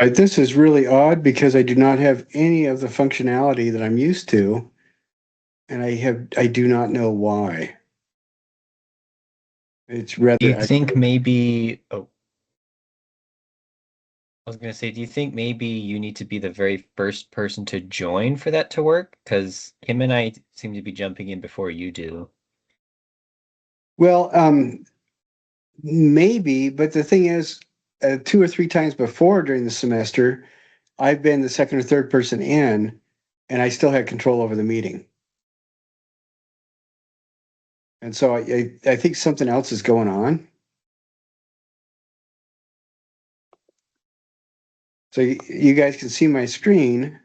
This is really odd because I do not have any of the functionality that I'm used to, and I do not know why. It's Do rather you think aggravating. maybe, oh, I was gonna say, do you think maybe you need to be the very first person to join for that to work? Because him and I seem to be jumping in before you do. Well, maybe, but the thing is, two or three times before during the semester, I've been the second or third person in, and I still had control over the meeting. And so I think something else is going on. So you guys can see my screen,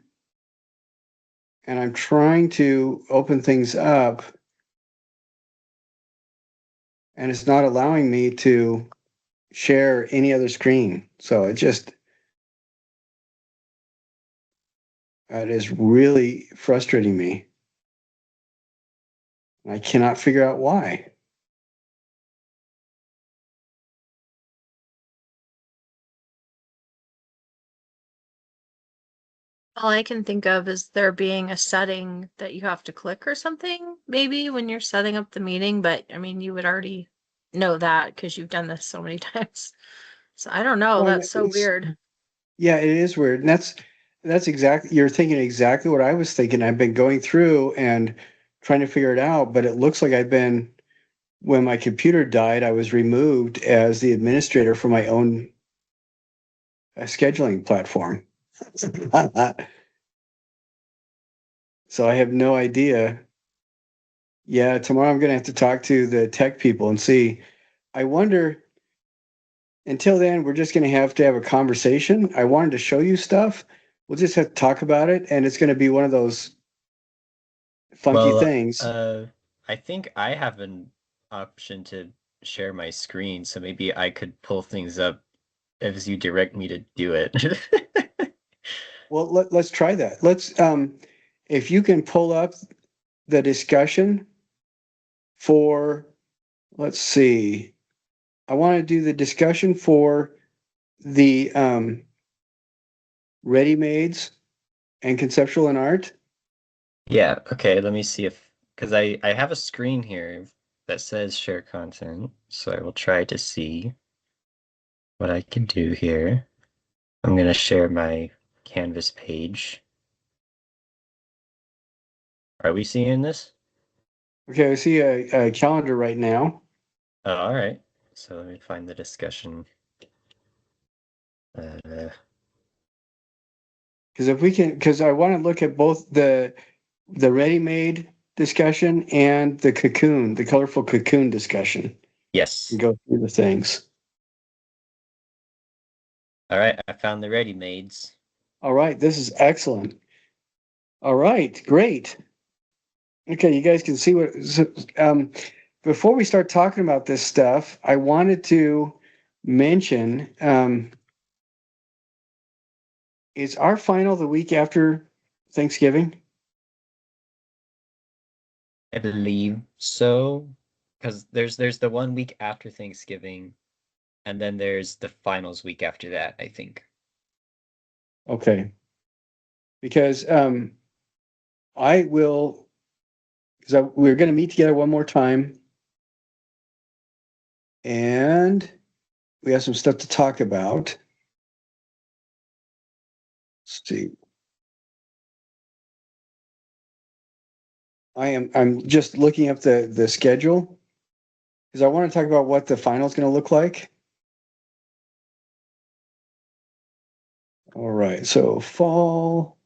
and I'm trying to open things up, and it's not allowing me to share any other screen. So it is really frustrating me. I cannot figure out why. All I can think of is there being a setting that you have to click or something, maybe when you're setting up the meeting, but I mean, you would already know that because you've done this so many times. So I don't know. Well, That's so weird. yeah, it is weird. And that's exactly, you're thinking exactly what I was thinking. I've been going through and trying to figure it out, but it looks like when my computer died, I was removed as the administrator for my own scheduling platform. So I have no idea. Yeah, tomorrow I'm going to have to talk to the tech people and see. I wonder, until then, we're just going to have a conversation. I wanted to show you stuff. We'll just have to talk about it, and it's going to be one of those funky Well, things. I think I have an option to share my screen, so maybe I could pull things up as you direct me to do it. Well, let's try that. If you can pull up the discussion for, let's see, I want to do the discussion for the ready-mades and conceptual and art. Yeah, okay, let me see if, because I have a screen here that says share content, so I will try to see what I can do here. I'm going to share my Canvas page. Are we seeing this? Okay, I see a calendar right now. Oh, all right. So let me find the discussion. Uh, Because I want to look at both the ready-made discussion and the cocoon, the colorful cocoon discussion, and yes. go through the things. All right, I found the ready-mades. All right, this is excellent. All right, great. Okay, you guys can see um, before we start talking about this stuff, I wanted to mention, is our final the week after Thanksgiving? I believe so, because there's the 1 week after Thanksgiving, and then there's the finals week after that, I think. Okay, because I will, because we're going to meet together one more time, and we have some stuff to talk about. Let's see. I'm just looking up the schedule because I want to talk about what the final is going to look like. All right, so fall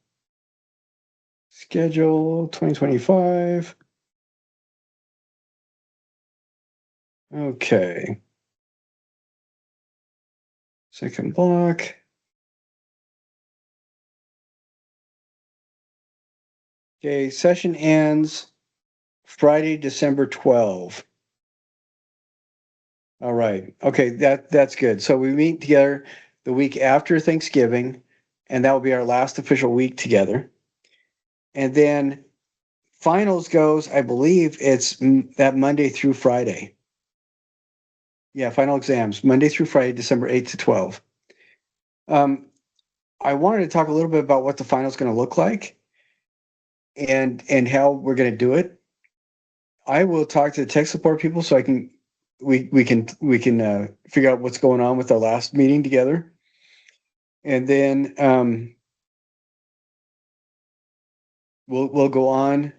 schedule 2025. Okay, second block. Okay, session ends Friday, December 12. All right. Okay, that's good. So we meet together the week after Thanksgiving, and that will be our last official week together. And then finals goes, I believe it's that Monday through Friday. Yeah, final exams, Monday through Friday, December 8th to 12. Um, I wanted to talk a little bit about what the final is going to look like and how we're going to do it. I will talk to the tech support people so we can figure out what's going on with our last meeting together, and then we'll go on.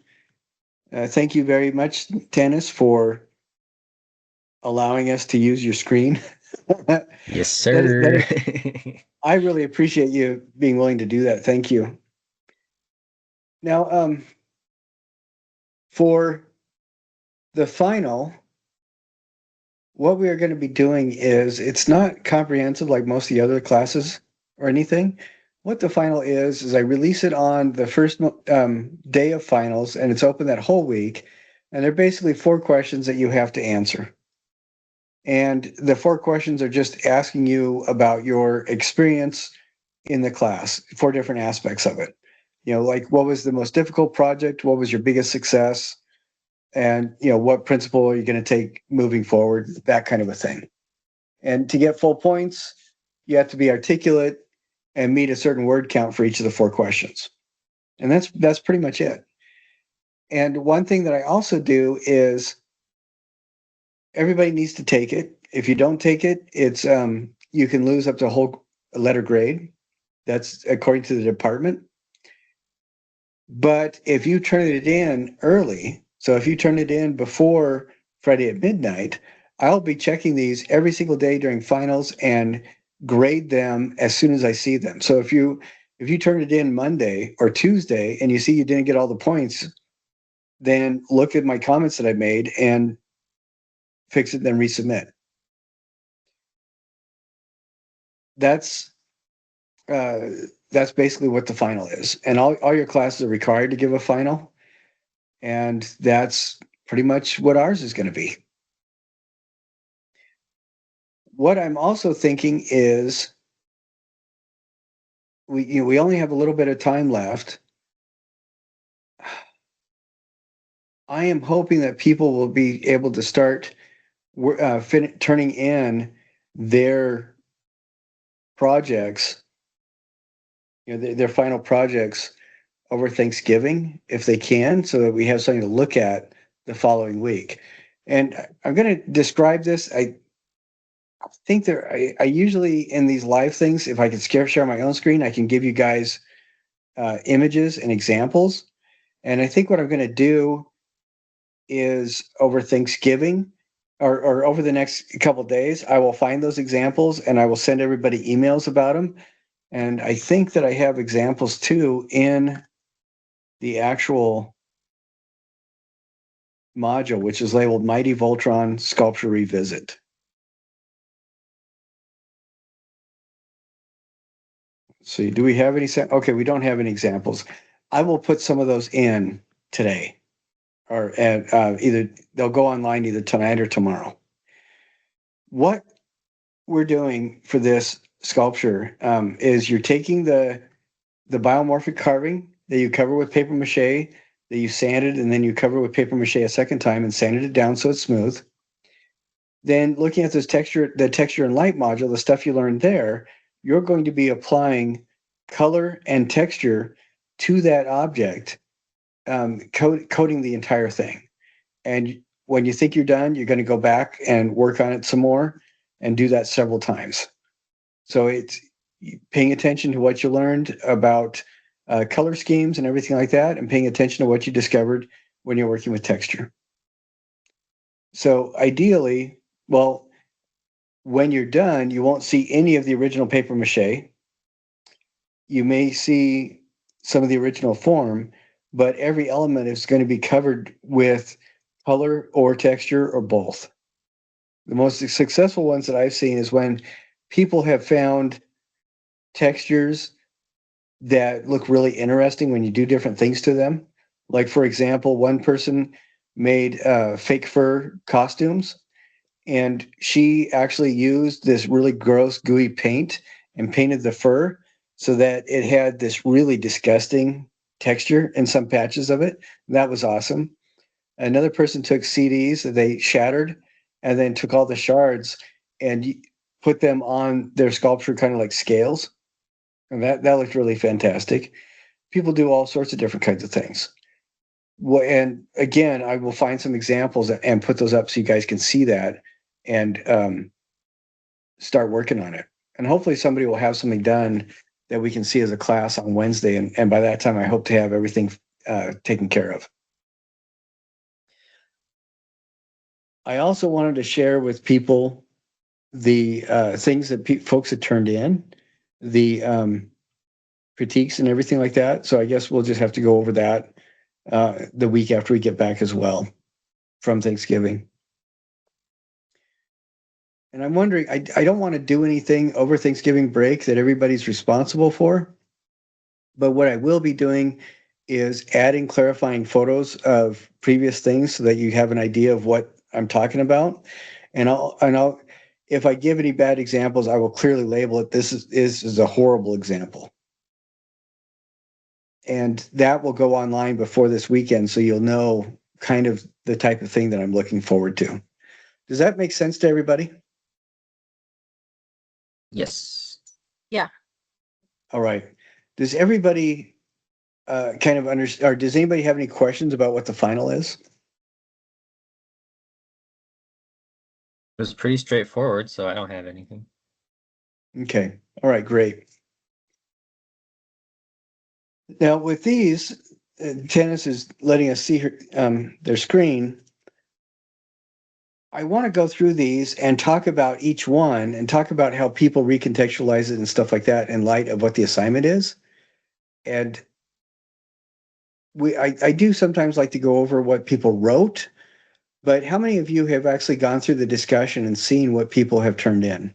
Thank you very much, Tanis, for allowing us to use your screen. Yes, sir. I really appreciate you being willing to do that. Thank you. Now, for the final, what we are going to be doing is it's not comprehensive like most of the other classes or anything. What the final is I release it on the first day of finals, and it's open that whole week. And they're basically 4 questions that you have to answer. And the 4 questions are just asking you about your experience in the class, 4 different aspects of it. Like what was the most difficult project? What was your biggest success? And, what principle are you going to take moving forward? That kind of a thing. And to get full points, you have to be articulate and meet a certain word count for each of the 4 questions. And that's pretty much it. And one thing that I also do is everybody needs to take it. If you don't take it, it's you can lose up to a whole letter grade. That's according to the department. But if you turn it in early, so if you turn it in before Friday at midnight, I'll be checking these every single day during finals and grade them as soon as I see them. So if you turn it in Monday or Tuesday and you see you didn't get all the points, then look at my comments that I made and fix it, then resubmit. That's basically what the final is. And all your classes are required to give a final. And that's pretty much what ours is going to be. What I'm also thinking is we only have a little bit of time left. I am hoping that people will be able to start turning in their projects, their final projects over Thanksgiving if they can, so that we have something to look at the following week. And I'm going to describe this. I think I usually in these live things, if I can share my own screen, I can give you guys images and examples. And I think what I'm going to do is over Thanksgiving or over the next couple of days, I will find those examples and I will send everybody emails about them. And I think that I have examples too in the actual module, which is labeled Mighty Voltron Sculpture Revisit. See, do we have any? Okay, we don't have any examples. I will put some of those in today, or either they'll go online either tonight or tomorrow. What we're doing for this sculpture is you're taking the biomorphic carving that you cover with paper mache, that you sanded, and then you cover with paper mache a second time and sanded it down so it's smooth. Then looking at the texture and light module, the stuff you learned there, you're going to be applying color and texture to that object, coating the entire thing. And when you think you're done, you're going to go back and work on it some more and do that several times. So it's paying attention to what you learned about color schemes and everything like that, and paying attention to what you discovered when you're working with texture. So ideally, well, when you're done, you won't see any of the original paper mache. You may see some of the original form, but every element is going to be covered with color or texture or both. The most successful ones that I've seen is when people have found textures that look really interesting when you do different things to them. Like, for example, one person made fake fur costumes, and she actually used this really gross, gooey paint and painted the fur so that it had this really disgusting texture in some patches of it. That was awesome. Another person took CDs that they shattered and then took all the shards and put them on their sculpture kind of like scales. And that looked really fantastic. People do all sorts of different kinds of things. Well, and again, I will find some examples and put those up so you guys can see that and start working on it. And hopefully somebody will have something done that we can see as a class on Wednesday. And by that time, I hope to have everything taken care of. I also wanted to share with people the things that folks had turned in, the critiques and everything like that. So I guess we'll just have to go over that the week after we get back as well from Thanksgiving. And I'm wondering, I don't want to do anything over Thanksgiving break that everybody's responsible for. But what I will be doing is adding clarifying photos of previous things so that you have an idea of what I'm talking about. And I'll if I give any bad examples, I will clearly label it. This is a horrible example. And that will go online before this weekend, so you'll know kind of the type of thing that I'm looking forward to. Does that make sense to everybody? Yes. Yeah. All right. Does everybody kind of understand, or does anybody have any questions about what the final is? It was pretty straightforward, so I don't have anything. Okay. All right, great. Now with these, Janice is letting us see her their screen. I want to go through these and talk about each one and talk about how people recontextualize it and stuff like that in light of what the assignment is. And I do sometimes like to go over what people wrote, but how many of you have actually gone through the discussion and seen what people have turned in?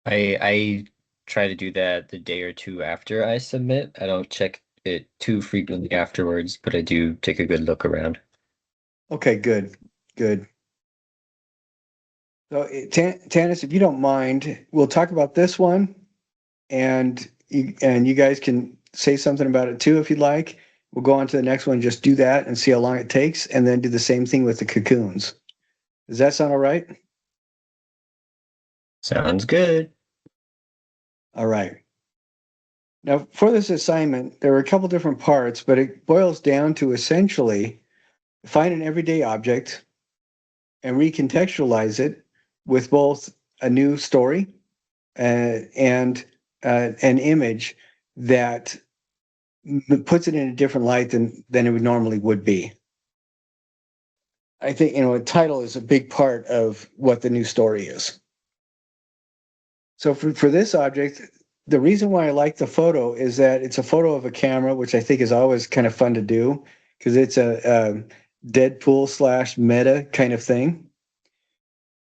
I try to do that the day or two after I submit. I don't check it too frequently afterwards, but I do take a good look around. Okay, good, good. So, Tanis, if you don't mind, we'll talk about this one, and you guys can say something about it too if you'd like. We'll go on to the next one, just do that and see how long it takes, and then do the same thing with the cocoons. Does that sound all right? Sounds good. All right. Now, for this assignment, there are a couple different parts, but it boils down to essentially find an everyday object and recontextualize it with both a new story and an image that puts it in a different light than it would normally would be. I think, a title is a big part of what the new story is. So for this object, the reason why I like the photo is that it's a photo of a camera, which I think is always kind of fun to do because it's a Deadpool / meta kind of thing.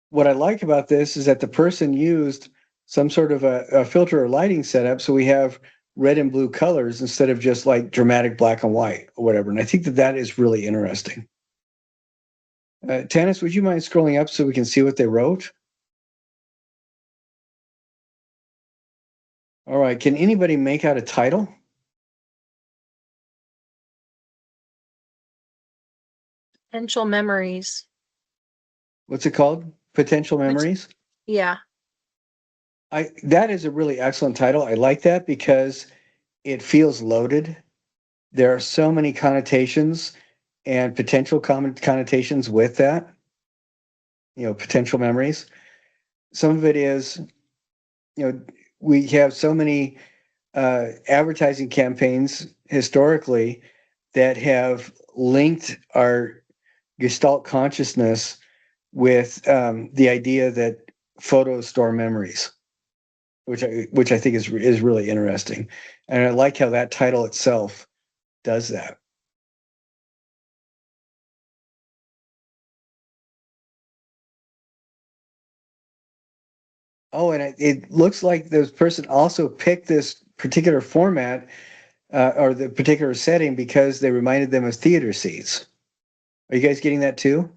What I like about this is that the person used some sort of a filter or lighting setup, so we have red and blue colors instead of just like dramatic black and white or whatever. And I think that is really interesting. Tanis, would you mind scrolling up so we can see what they wrote? All right. Can anybody make out a title? Potential memories. What's it called? Potential Memories? Yeah. That is a really excellent title. I like that because it feels loaded. There are so many connotations and potential connotations with that. Potential memories. Some of it is, we have so many advertising campaigns historically that have linked our Gestalt consciousness with the idea that photos store memories, which I think is really interesting, and I like how that title itself does that. Oh, and it looks like this person also picked this particular format or the particular setting because they reminded them of theater seats. Are you guys getting that too?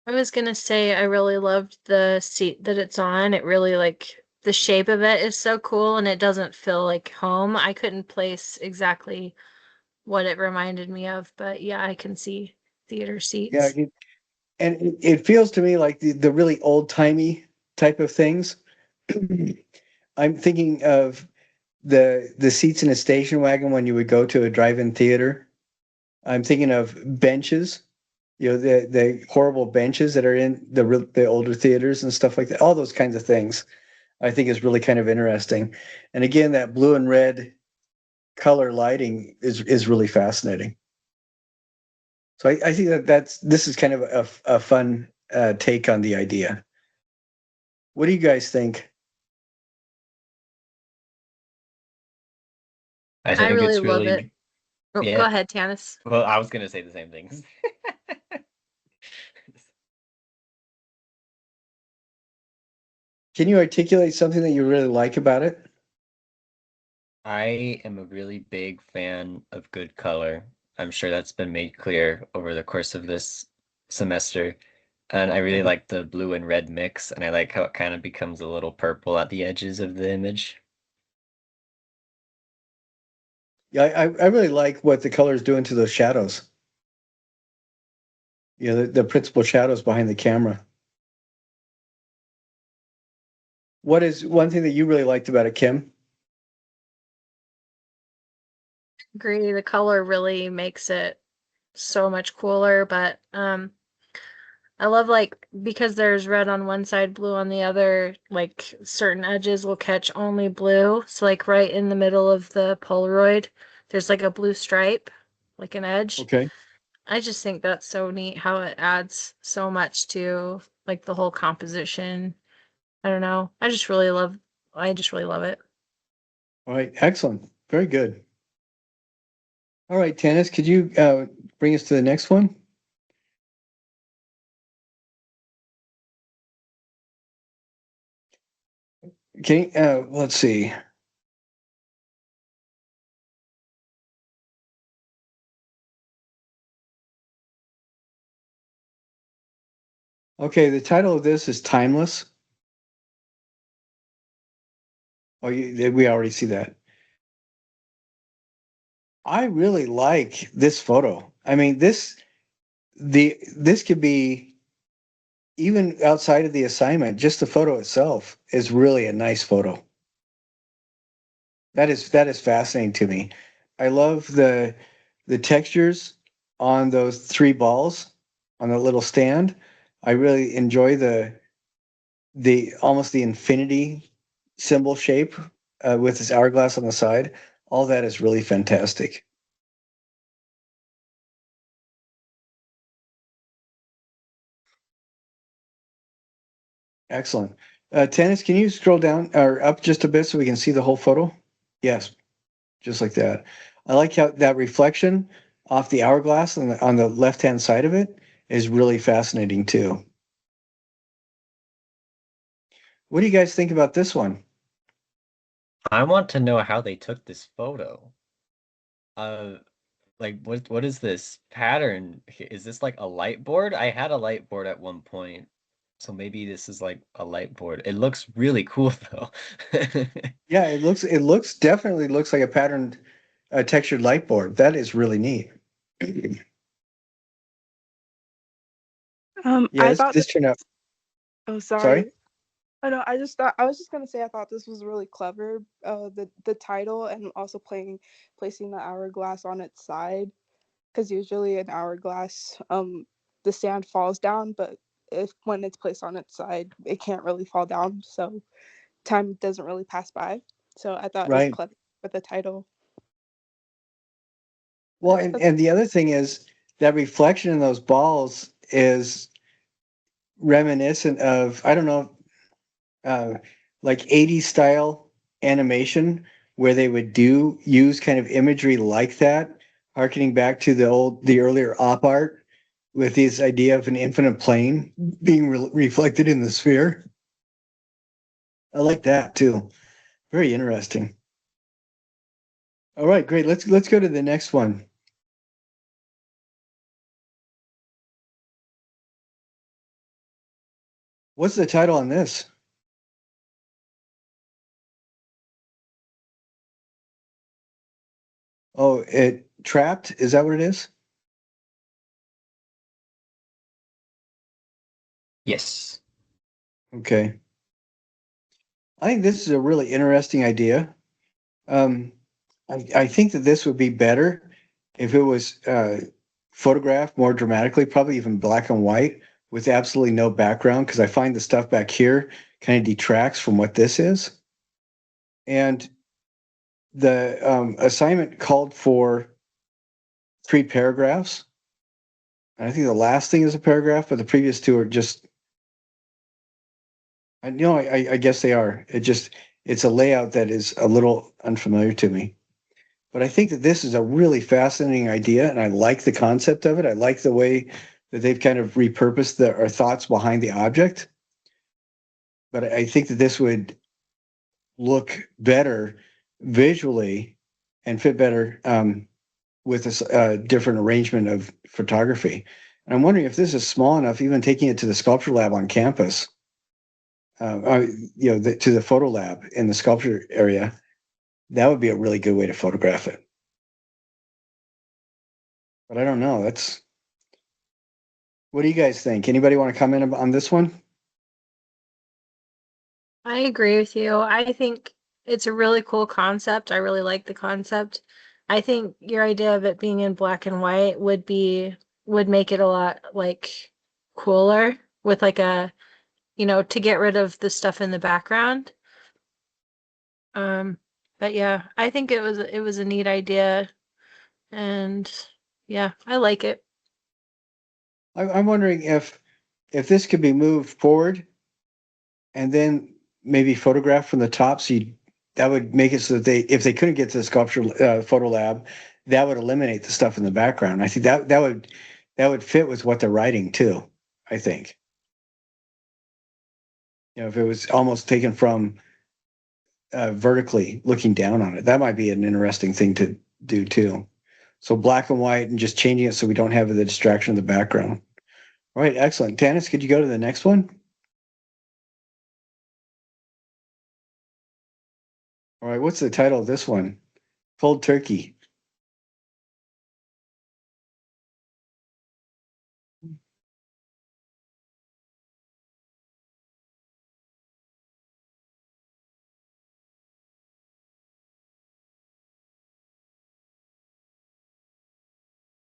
I was gonna say I really loved the seat that it's on. It really the shape of it is so cool and it doesn't feel like home. I couldn't place exactly what it reminded me of, but yeah, I can see theater Yeah, seats. and it feels to me like the really old timey type of things. I'm thinking of the seats in a station wagon when you would go to a drive-in theater. I'm thinking of benches, the horrible benches that are in the older theaters and stuff like that. All those kinds of things, I think, is really kind of interesting. And again, that blue and red color lighting is really fascinating. So I think this is kind of a fun take on the idea. What do you guys think? I I think really it's love it. really, Oh, go yeah. ahead, Tanis. Well, I was gonna say the same things. Can you articulate something that you really like about it? I am a really big fan of good color. I'm sure that's been made clear over the course of this semester. And I really Uh-huh. like the blue and red mix, and I like how it kind of becomes a little purple at the edges of the image. Yeah, I really like what the color is doing to those shadows. The principal shadows behind the camera. What is one thing that you really liked about it, Kim? Agree. The color really makes it so much cooler, but I love because there's red on one side, blue on the other, like certain edges will catch only blue. So like right in the middle of the Polaroid, there's like a blue stripe, like an edge. Okay. I just think that's so neat how it adds so much to like the whole composition. I don't know. I just really love it. All right. Excellent. Very good. All right, Tanis, could you bring us to the next one? Okay. Let's see. Okay, the title of this is Timeless. Oh, we already see that. I really like this photo. I mean, this could be even outside of the assignment. Just the photo itself is really a nice photo. That is fascinating to me. I love the textures on those three balls on the little stand. I really enjoy the almost the infinity symbol shape with this hourglass on the side. All that is really fantastic. Excellent. Tennis, can you scroll down or up just a bit so we can see the whole photo? Yes, just like that. I like how that reflection off the hourglass on the left-hand side of it is really fascinating too. What do you guys think about this one? I want to know how they took this photo. Uh, like what is this pattern? Is this like a light board? I had a light board at one point, so maybe this is like a light board. It looks really cool though. Yeah, it definitely looks like a patterned textured light board. That is really neat. Yeah, I this thought this that. turned out. Oh, Sorry. sorry. I know. I was just gonna say I thought this was really clever. The title and also placing the hourglass on its side, because usually an hourglass, the sand falls down, but if when it's placed on its side, it can't really fall down, so time doesn't really pass by. So I thought it was Right. clever with the title. Well, and the other thing is that reflection in those balls is reminiscent of, I don't know, uh, like 80s style animation where they would use kind of imagery like that, harkening back to the earlier op art with this idea of an infinite plane being reflected in the sphere. I like that too. Very interesting. All right, great. Let's go to the next one. What's the title on this? Oh, it trapped. Is that what it is? Yes. Okay. I think this is a really interesting idea. Um, I think that this would be better if it was photographed more dramatically, probably even black and white with absolutely no background, because I find the stuff back here kind of detracts from what this is. And the assignment called for 3 paragraphs. And I think the last thing is a paragraph, but the previous two are just, I know, I guess they are. It's a layout that is a little unfamiliar to me. But I think that this is a really fascinating idea, and I like the concept of it. I like the way that they've kind of repurposed our thoughts behind the object. But I think that this would look better visually and fit better with a different arrangement of photography. And I'm wondering if this is small enough, even taking it to the sculpture lab on campus, to the photo lab in the sculpture area, that would be a really good way to photograph it. But I don't know. What do you guys think? Anybody want to comment on this one? I agree with you. I think it's a really cool concept. I really like the concept. I think your idea of it being in black and white would make it a lot like cooler with like a, to get rid of the stuff in the background. But yeah, I think it was a neat idea, and yeah, I like it. I'm wondering if this could be moved forward and then maybe photographed from the top. That would make it so that if they couldn't get to the sculpture photo lab, that would eliminate the stuff in the background. I think that would fit with what they're writing too. I think, if it was almost taken from vertically looking down on it, that might be an interesting thing to do too. So black and white and just changing it so we don't have the distraction of the background. All right, excellent. Tanis, could you go to the next one? All right, what's the title of this one? Cold Turkey.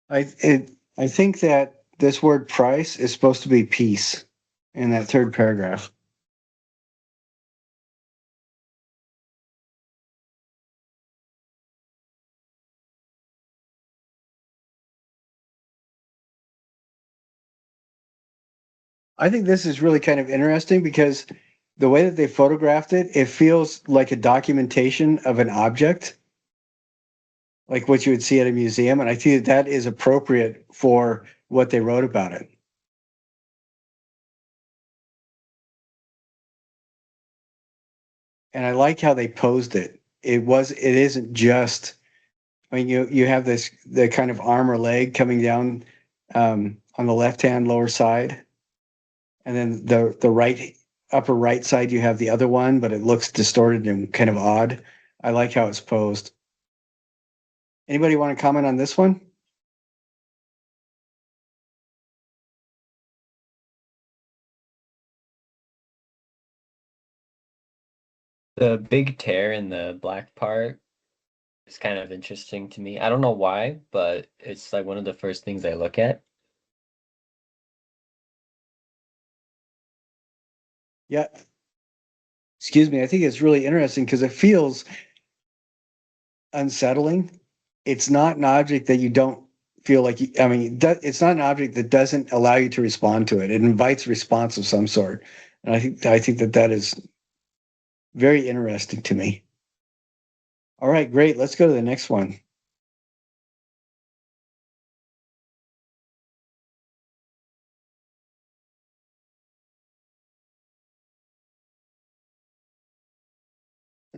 I think that this word price is supposed to be peace in that third paragraph. I think this is really kind of interesting because the way that they photographed it, it feels like a documentation of an object, like what you would see at a museum. And I think that is appropriate for what they wrote about it. And I like how they posed it. It isn't just, I mean, you have the kind of arm or leg coming down on the left hand lower side, and then the right upper right side you have the other one, but it looks distorted and kind of odd. I like how it's posed. Anybody want to comment on this one? The big tear in the black part is kind of interesting to me. I don't know why, but it's like one of the first things I look at. Yeah. Excuse me. I think it's really interesting because it feels unsettling. It's not an object that you don't feel like I mean, it's not an object that doesn't allow you to respond to it. It invites response of some sort. And I think that is very interesting to me. All right, great. Let's go to the next one.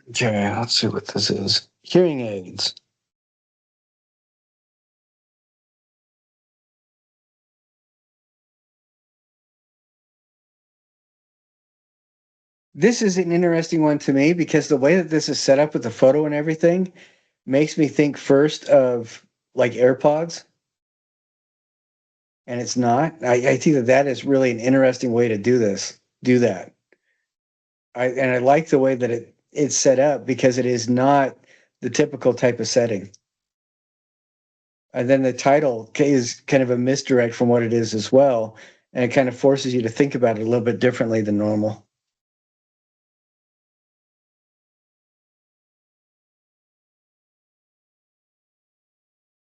Okay, let's see what this is. Hearing aids. This is an interesting one to me because the way that this is set up with the photo and everything makes me think first of like AirPods. And it's not. I think that is really an interesting way to do that. I like the way that it's set up because it is not the typical type of setting. And then the title is kind of a misdirect from what it is as well. And it kind of forces you to think about it a little bit differently than normal.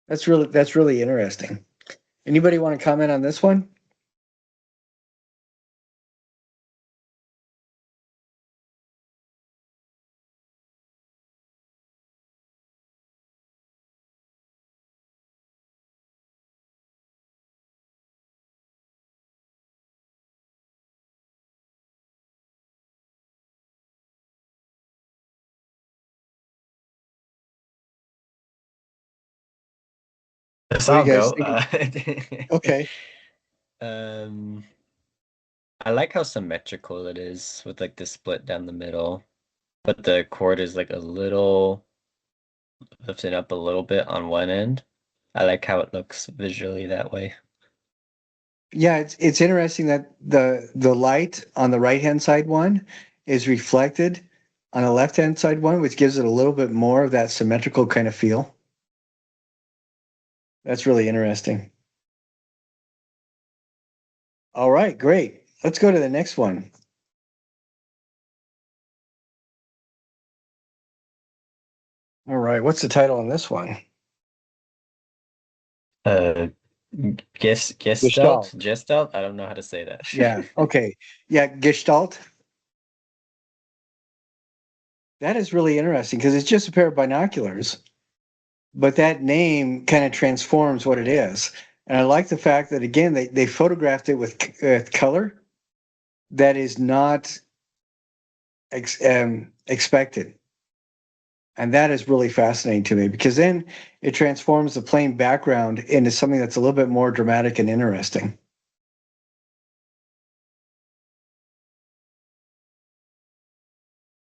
That's really interesting. Anybody want to comment on this one? Yes, What do I'll you guys go. think? Okay. Um, I like how symmetrical it is with like the split down the middle, but the chord is like a little lifted up a little bit on one end. I like how it looks visually that way. Yeah, it's interesting that the light on the right hand side one is reflected on the left hand side one, which gives it a little bit more of that symmetrical kind of feel. That's really interesting. All right, great. Let's go to the next one. All right, what's the title on this one? Uh, Gestalt? Gestalt. Gestalt? I don't know how to say that. Yeah, okay. Yeah, Gestalt. That is really interesting because it's just a pair of binoculars, but that name kind of transforms what it is. And I like the fact that, again, they photographed it with color that is not expected. And that is really fascinating to me because then it transforms the plain background into something that's a little bit more dramatic and interesting.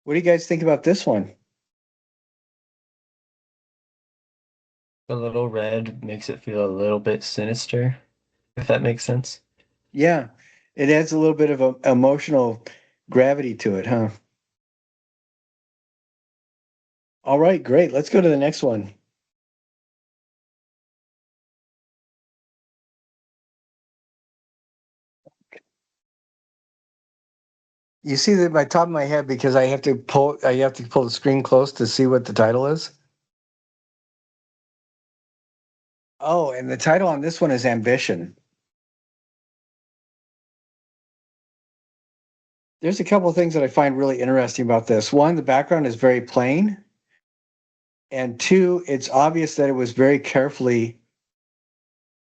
What do you guys think about this one? The little red makes it feel a little bit sinister, if that makes sense. Yeah, it adds a little bit of emotional gravity to it, huh? All right, great. Let's go to the next one. You see that my top of my head because I have to pull the screen close to see what the title is. Oh, and the title on this one is Ambition. There's a couple of things that I find really interesting about this. One, the background is very plain. And two, it's obvious that it was very carefully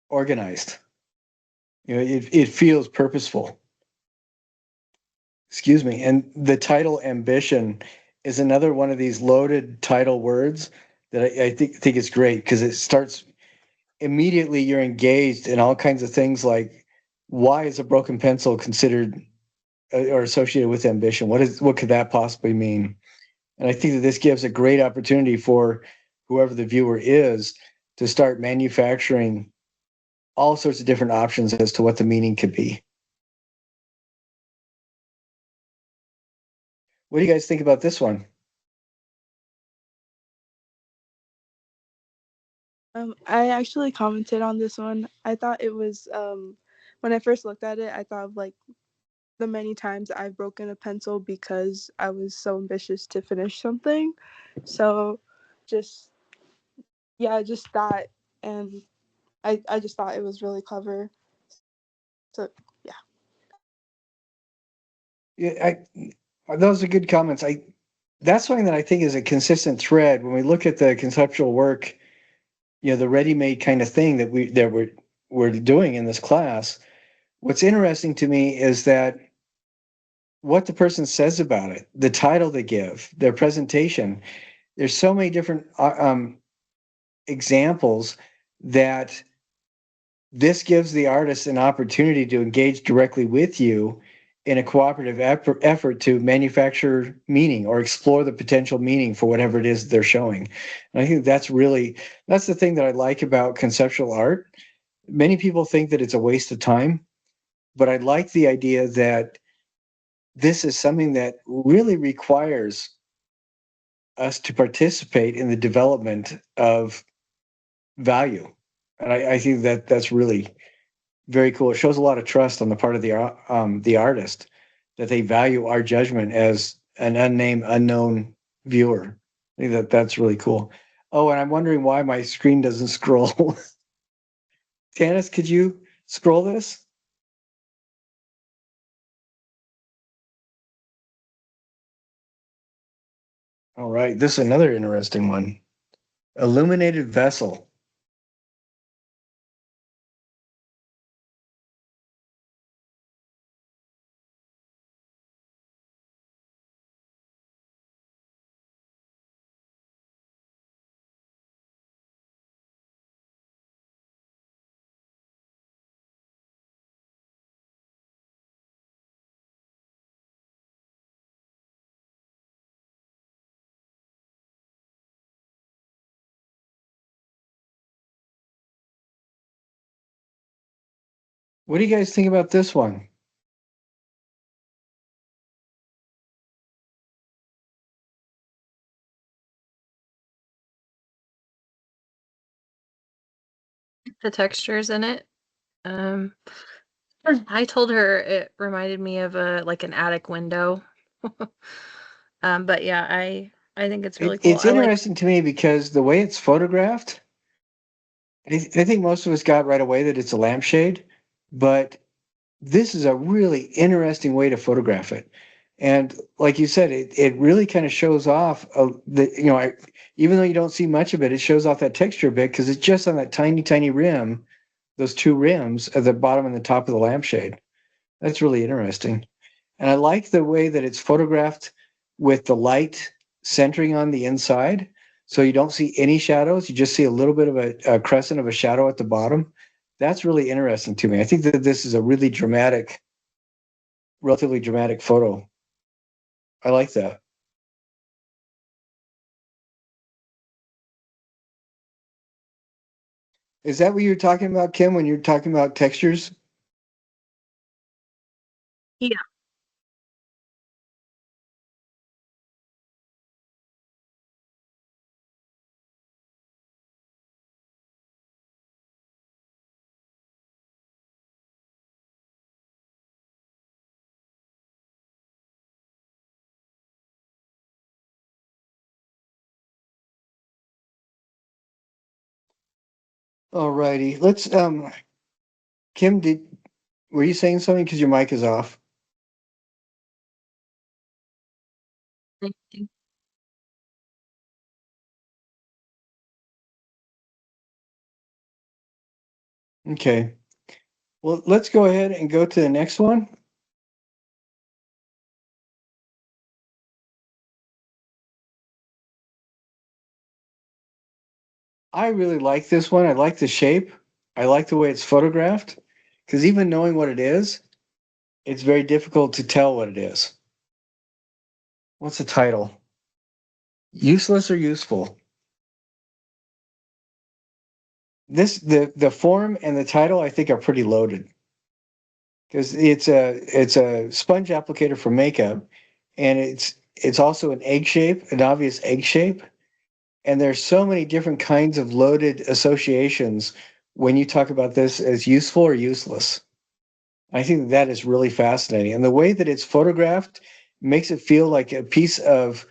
organized. You know, it feels purposeful. Excuse me. And the title Ambition is another one of these loaded title words that I think is great because it starts immediately you're engaged in all kinds of things like why is a broken pencil considered or associated with ambition? What could that possibly mean? And I think that this gives a great opportunity for whoever the viewer is to start manufacturing all sorts of different options as to what the meaning could be. What do you guys think about this one? I actually commented on this one. I thought it was when I first looked at it, I thought of like the many times I've broken a pencil because I was so ambitious to finish something. So just just that, and I just thought it was really clever. So yeah. Yeah, those are good comments. That's something that I think is a consistent thread when we look at the conceptual work, you know, the ready-made kind of thing that we're doing in this class. What's interesting to me is that what the person says about it, the title they give, their presentation. There's so many different examples that this gives the artist an opportunity to engage directly with you in a cooperative effort to manufacture meaning or explore the potential meaning for whatever it is they're showing. And I think that's the thing that I like about conceptual art. Many people think that it's a waste of time, but I like the idea that this is something that really requires us to participate in the development of value. And I think that that's really very cool. It shows a lot of trust on the part of the artist that they value our judgment as an unnamed, unknown viewer. I think that that's really cool. Oh, and I'm wondering why my screen doesn't scroll. Janice, could you scroll this? All right, this is another interesting one. Illuminated vessel. What do you guys think about this one? The textures in it. Um, I told her it reminded me of a like an attic window. But yeah, I think it's really cool. It's I like. interesting to me because the way it's photographed, I think most of us got right away that it's a lampshade, but this is a really interesting way to photograph it. And like you said, it really kind of shows off the, even though you don't see much of it, it shows off that texture a bit because it's just on that tiny, tiny rim, those two rims at the bottom and the top of the lampshade. That's really interesting. And I like the way that it's photographed with the light centering on the inside. So you don't see any shadows. You just see a little bit of a crescent of a shadow at the bottom. That's really interesting to me. I think that this is a really dramatic, relatively dramatic photo. I like that. Is that what you're talking about, Kim, when you're talking about textures? Yeah. All righty. Let's Kim, were you saying something because your mic is off? Okay. Well, let's go ahead and go to the next one. I really like this one. I like the shape. I like the way it's photographed because even knowing what it is, it's very difficult to tell what it is. What's the title? Useless or useful? The form and the title I think are pretty loaded because it's a sponge applicator for makeup, and it's also an egg shape, an obvious egg shape, and there's so many different kinds of loaded associations when you talk about this as useful or useless. I think that is really fascinating. And the way that it's photographed makes it feel like a piece of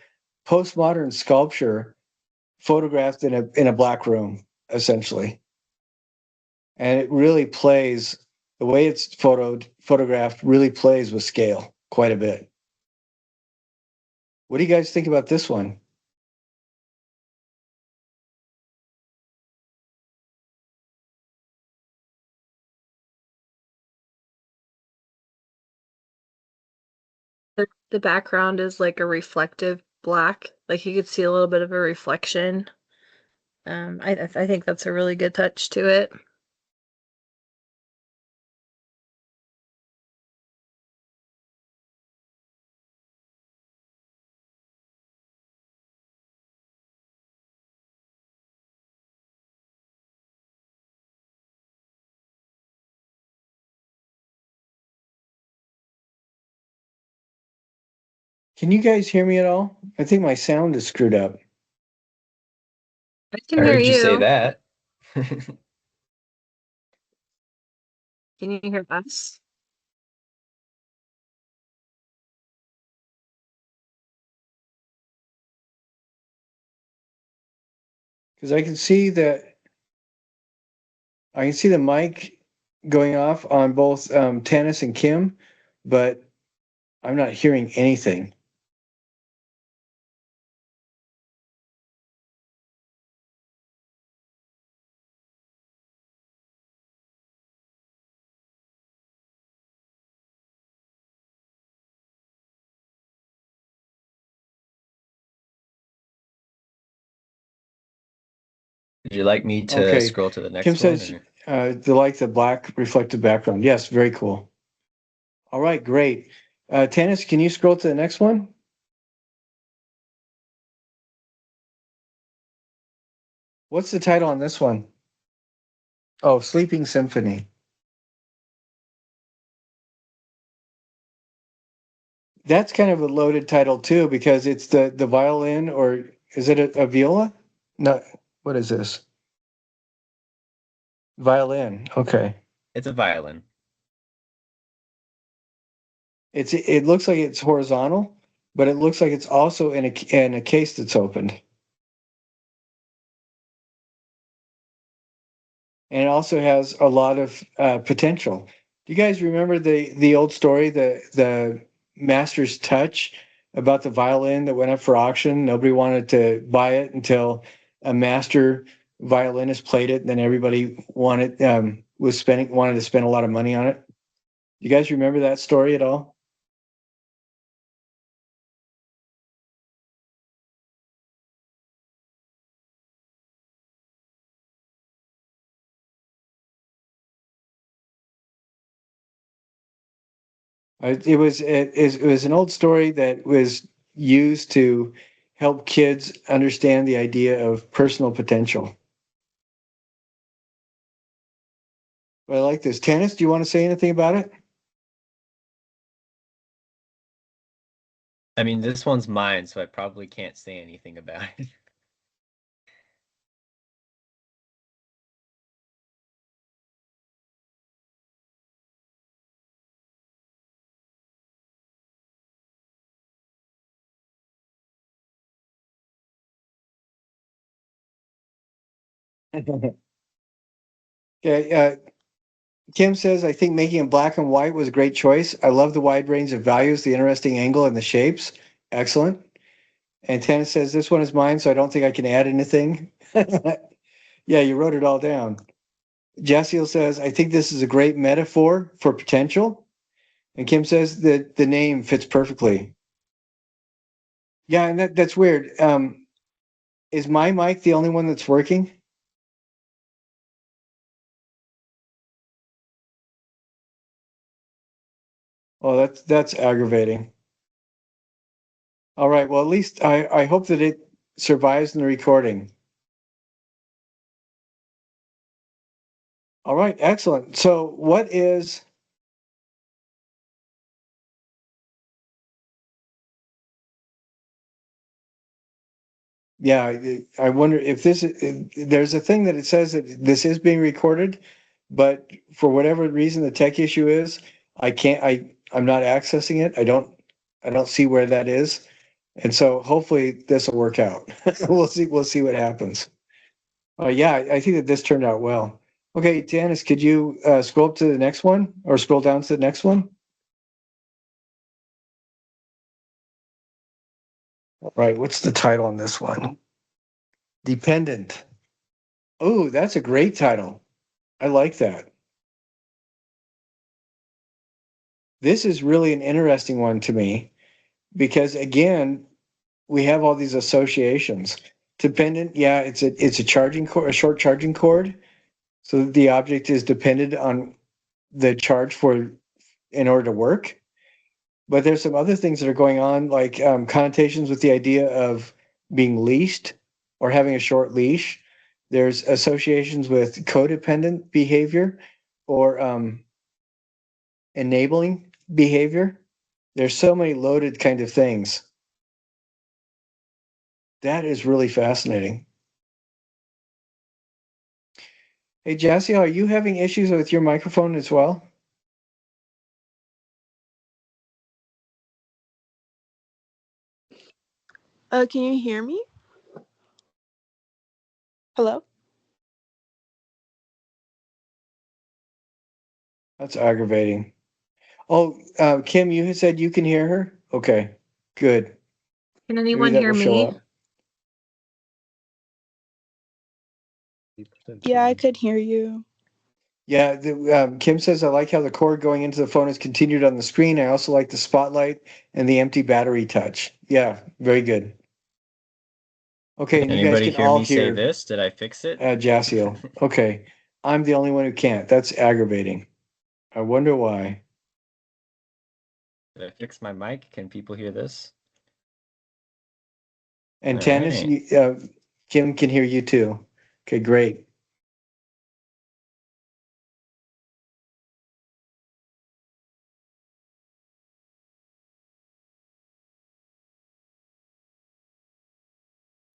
postmodern sculpture photographed in a black room, essentially. And it really plays the way it's photographed really plays with scale quite a bit. What do you guys think about this one? The background is like a reflective black, like you could see a little bit of a reflection. I think that's a really good touch to it. Can you guys hear me at all? I think my sound is screwed up. I I can hear heard you say you. that. Can you hear us? Because I can see the mic going off on both Tanis and Kim, but I'm not hearing anything. Would you like me to Okay. scroll to the Kim next one? says Or? they like the black reflective background. Yes, very cool. All right, great. Tanis, can you scroll to the next one? What's the title on this one? Oh, Sleeping Symphony. That's kind of a loaded title too, because it's the violin, or is it a viola? No, what is this? Violin. Okay. It's a violin. It looks like it's horizontal, but it looks like it's also in a case that's opened. And it also has a lot of potential. Do you guys remember the old story, the Master's Touch, about the violin that went up for auction? Nobody wanted to buy it until a master violinist played it, and then everybody wanted to spend a lot of money on it. You guys remember that story at all? It was an old story that was used to help kids understand the idea of personal potential. But I like this. Tanis, do you want to say anything about it? I mean, this one's mine, so I probably can't say anything about it. Okay, Kim says, I think making it black and white was a great choice. I love the wide range of values, the interesting angle, and the shapes. Excellent. And Tanis says, this one is mine, so I don't think I can add anything. Yeah, you wrote it all down. Jassiel says, I think this is a great metaphor for potential. And Kim says that the name fits perfectly. Yeah, and that's weird. Is my mic the only one that's working? Oh, that's aggravating. All right. Well, at least I hope that it survives in the recording. All right. Excellent. So what is yeah, I wonder if there's a thing that it says that this is being recorded, but for whatever reason the tech issue is, I'm not accessing it. I don't see where that is. And so hopefully this will work out. We'll see what happens. Yeah, I think that this turned out well. Okay, Janice, could you scroll up to the next one or scroll down to the next one? Right, what's the title on this one? Dependent. Oh, that's a great title. I like that. This is really an interesting one to me because again, we have all these associations. Dependent, yeah, it's a charging cord, a short charging cord. So the object is dependent on the charge for in order to work. But there's some other things that are going on, like connotations with the idea of being leashed or having a short leash. There's associations with codependent behavior or enabling behavior. There's so many loaded kind of things. That is really fascinating. Hey, Jassy, are you having issues with your microphone as well? Can you hear me? Hello? That's aggravating. Oh, Kim, you said you can hear her? Okay, good. Can Maybe anyone that hear will show me? up. Yeah, I could hear you. Yeah, Kim says, I like how the cord going into the phone is continued on the screen. I also like the spotlight and the empty battery touch. Yeah, very good. Okay, and you guys Anybody can hear all me say hear this? Did I fix it? Jassio. Okay, I'm the only one who can't. That's aggravating. I wonder why. Did I fix my mic? Can people hear this? And All Tannis, right. Kim can hear you too. Okay, great.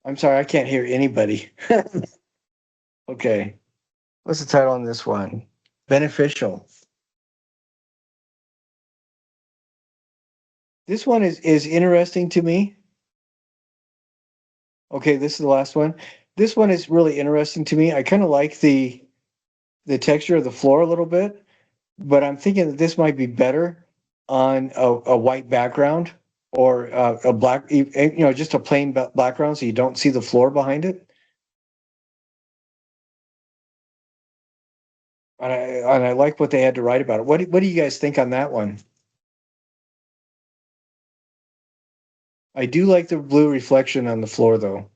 I'm sorry, I can't hear anybody. Okay, what's the title on this one? Beneficial. This one is interesting to me. Okay, this is the last one. This one is really interesting to me. I kind of like the texture of the floor a little bit, but I'm thinking that this might be better on a white background or a black, just a plain background, so you don't see the floor behind it. And I like what they had to write about it. What do you guys think on that one? I do like the blue reflection on the floor, though.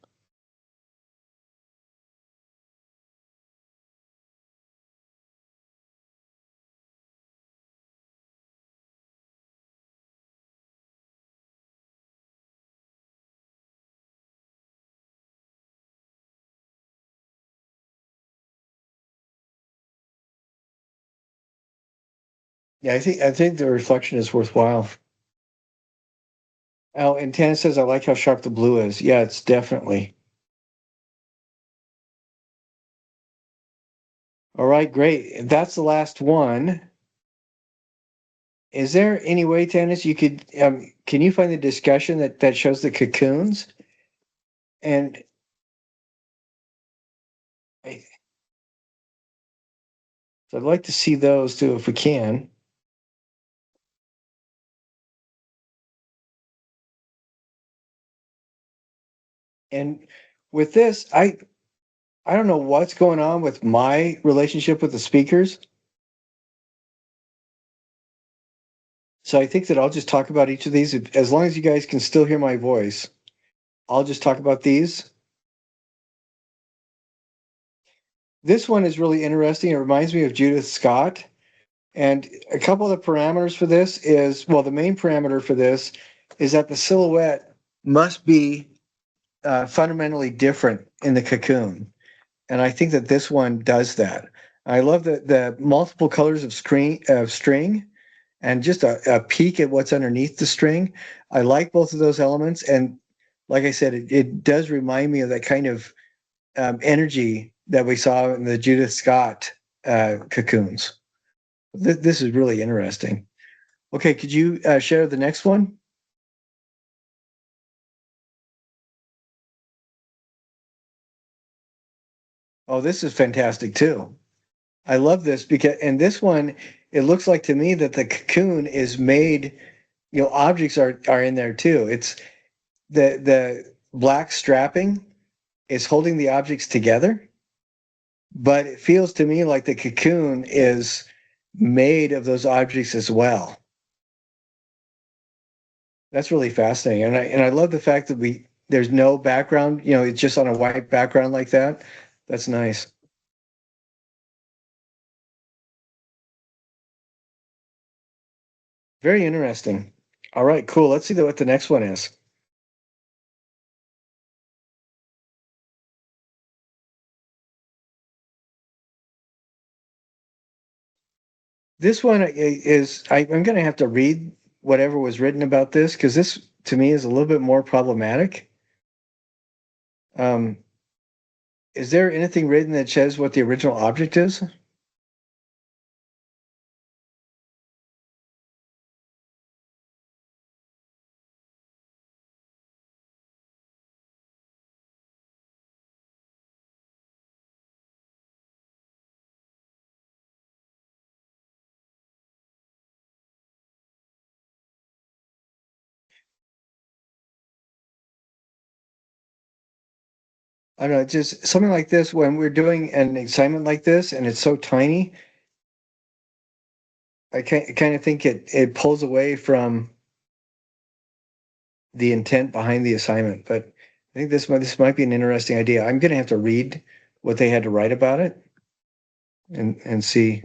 Yeah, I think the reflection is worthwhile. Oh, and Tana says I like how sharp the blue is. Yeah, it's definitely. All right, great. That's the last one. Is there any way, Tanis, you could can you find the discussion that shows the cocoons? And I, so I'd like to see those too if we can. And with this, I don't know what's going on with my relationship with the speakers. So I think that I'll just talk about each of these. As long as you guys can still hear my voice, I'll just talk about these. This one is really interesting. It reminds me of Judith Scott. And a couple of the parameters for this is, well, the main parameter for this is that the silhouette must be fundamentally different in the cocoon. And I think that this one does that. I love the multiple colors of string and just a peek at what's underneath the string. I like both of those elements. And like I said, it does remind me of that kind of energy that we saw in the Judith Scott cocoons. This is really interesting. Okay, could you share the next one? Oh, this is fantastic too. I love this because, and this one, it looks like to me that the cocoon is made, objects are in there too. It's the black strapping is holding the objects together, but it feels to me like the cocoon is made of those objects as well. That's really fascinating, and I love the fact that there's no background. It's just on a white background like that. That's nice. Very interesting. All right, cool. Let's see what the next one is. This one is, I'm going to have to read whatever was written about this because this to me is a little bit more problematic. Is there anything written that says what the original object is? I don't know, just something like this, when we're doing an assignment like this and it's so tiny, I kind of think it pulls away from the intent behind the assignment. But I think this might be an interesting idea. I'm going to have to read what they had to write about it and see.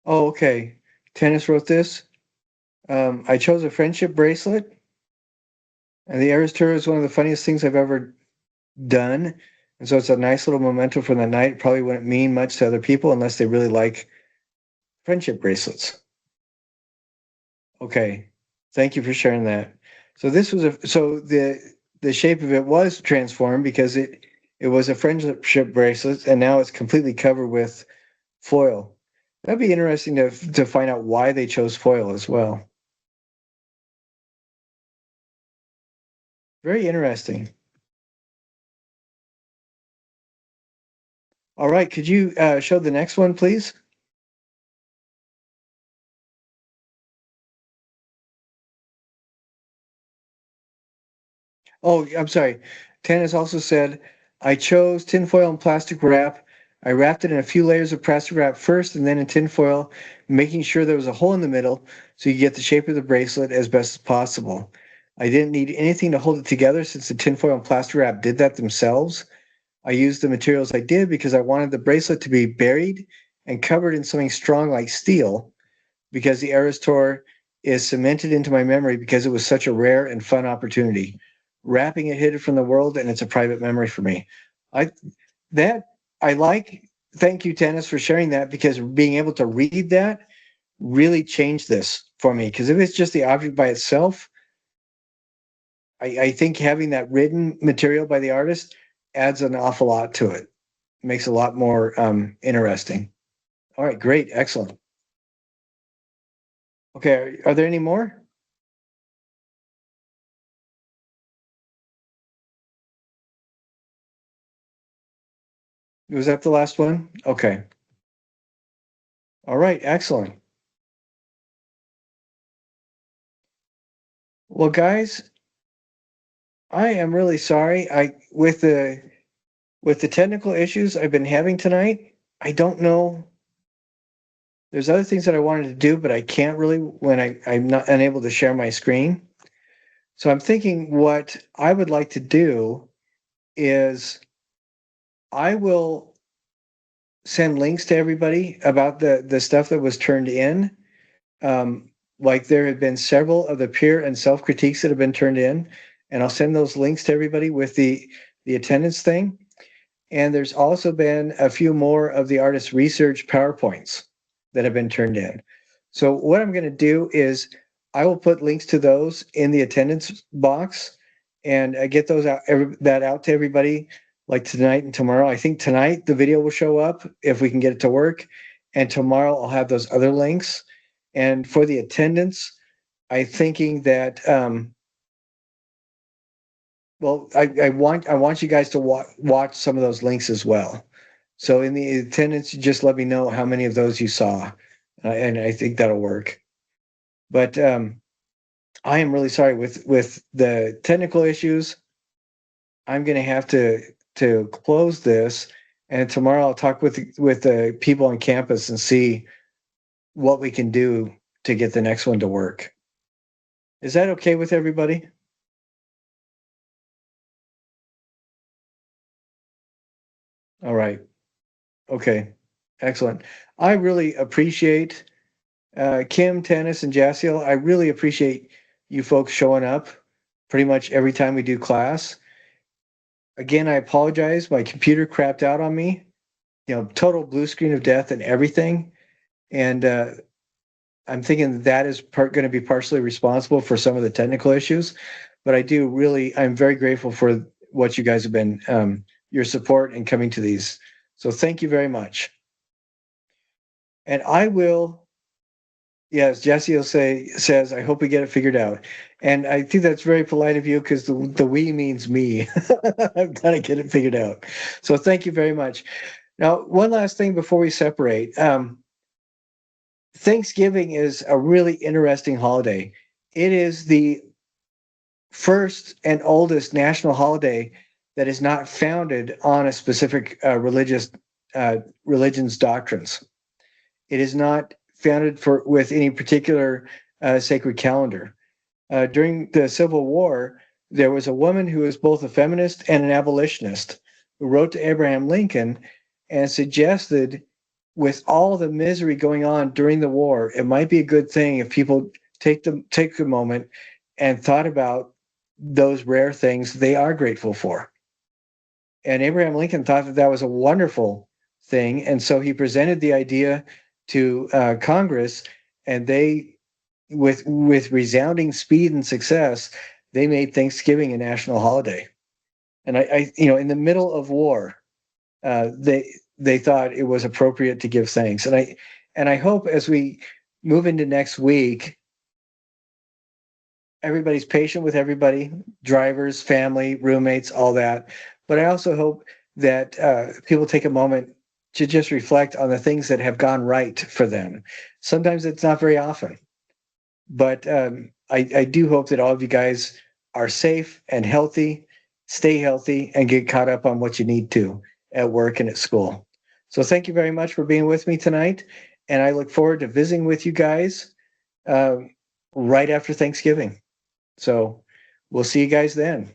Oh, okay. Tennis wrote this. I chose a friendship bracelet, and the Eras Tour is one of the funniest things I've ever done. And so it's a nice little memento from the night. Probably wouldn't mean much to other people unless they really like friendship bracelets. Okay. Thank you for sharing that. So this was so the shape of it was transformed because it was a friendship bracelet and now it's completely covered with foil. That'd be interesting to find out why they chose foil as well. Very interesting. All right, could you show the next one, please? Oh, I'm sorry. Tannis also said, I chose tinfoil and plastic wrap. I wrapped it in a few layers of plastic wrap first and then in tinfoil, making sure there was a hole in the middle so you get the shape of the bracelet as best as possible. I didn't need anything to hold it together since the tinfoil and plastic wrap did that themselves. I used the materials I did because I wanted the bracelet to be buried and covered in something strong like steel because the Eras Tour is cemented into my memory because it was such a rare and fun opportunity. Wrapping it hid it from the world, and it's a private memory for me. I that I like. Thank you, Tennis, for sharing that because being able to read that really changed this for me. Because if it's just the object by itself, I think having that written material by the artist adds an awful lot to it. Makes it a lot more interesting. All right, great, excellent. Okay, are there any more? Was that the last one? Okay. All right, excellent. Well, guys, I am really sorry. I with the technical issues I've been having tonight, I don't know. There's other things that I wanted to do, but I can't really when I'm not unable to share my screen. So I'm thinking what I would like to do is I will send links to everybody about the stuff that was turned in. Um, like there have been several of the peer and self critiques that have been turned in, and I'll send those links to everybody with the attendance thing. And there's also been a few more of the artist research PowerPoints that have been turned in. So what I'm going to do is I will put links to those in the attendance box and get those out that out to everybody like tonight and tomorrow. I think tonight the video will show up if we can get it to work, and tomorrow I'll have those other links. And for the attendance, I'm thinking that well, I want you guys to watch some of those links as well. So in the attendance, you just let me know how many of those you saw, and I think that'll work. But I am really sorry with the technical issues. I'm going to have to close this, and tomorrow I'll talk with the people on campus and see what we can do to get the next one to work. Is that okay with everybody? All right. Okay. Excellent. I really appreciate Kim, Tennis, and Jassiel. I really appreciate you folks showing up pretty much every time we do class. Again, I apologize. My computer crapped out on me. Total blue screen of death and everything. And I'm thinking that is going to be partially responsible for some of the technical issues. But I'm very grateful for what you guys have been, your support in coming to these. So thank you very much. And I will, yes, Jesse says, I hope we get it figured out. And I think that's very polite of you because the we means me. I've got to get it figured out. So thank you very much. Now, one last thing before we separate. Thanksgiving is a really interesting holiday. It is the first and oldest national holiday that is not founded on a specific religion's doctrines. It is not founded with any particular sacred calendar. During the Civil War, there was a woman who was both a feminist and an abolitionist who wrote to Abraham Lincoln and suggested, with all the misery going on during the war, it might be a good thing if people take a moment and thought about those rare things they are grateful for. And Abraham Lincoln thought that was a wonderful thing, and so he presented the idea to Congress, and they, with resounding speed and success, they made Thanksgiving a national holiday. And I in the middle of war, they thought it was appropriate to give thanks. And I hope as we move into next week, everybody's patient with everybody, drivers, family, roommates, all that. But I also hope that people take a moment to just reflect on the things that have gone right for them. Sometimes it's not very often, but I do hope that all of you guys are safe and healthy, stay healthy, and get caught up on what you need to at work and at school. So thank you very much for being with me tonight. And I look forward to visiting with you guys right after Thanksgiving. So we'll see you guys then.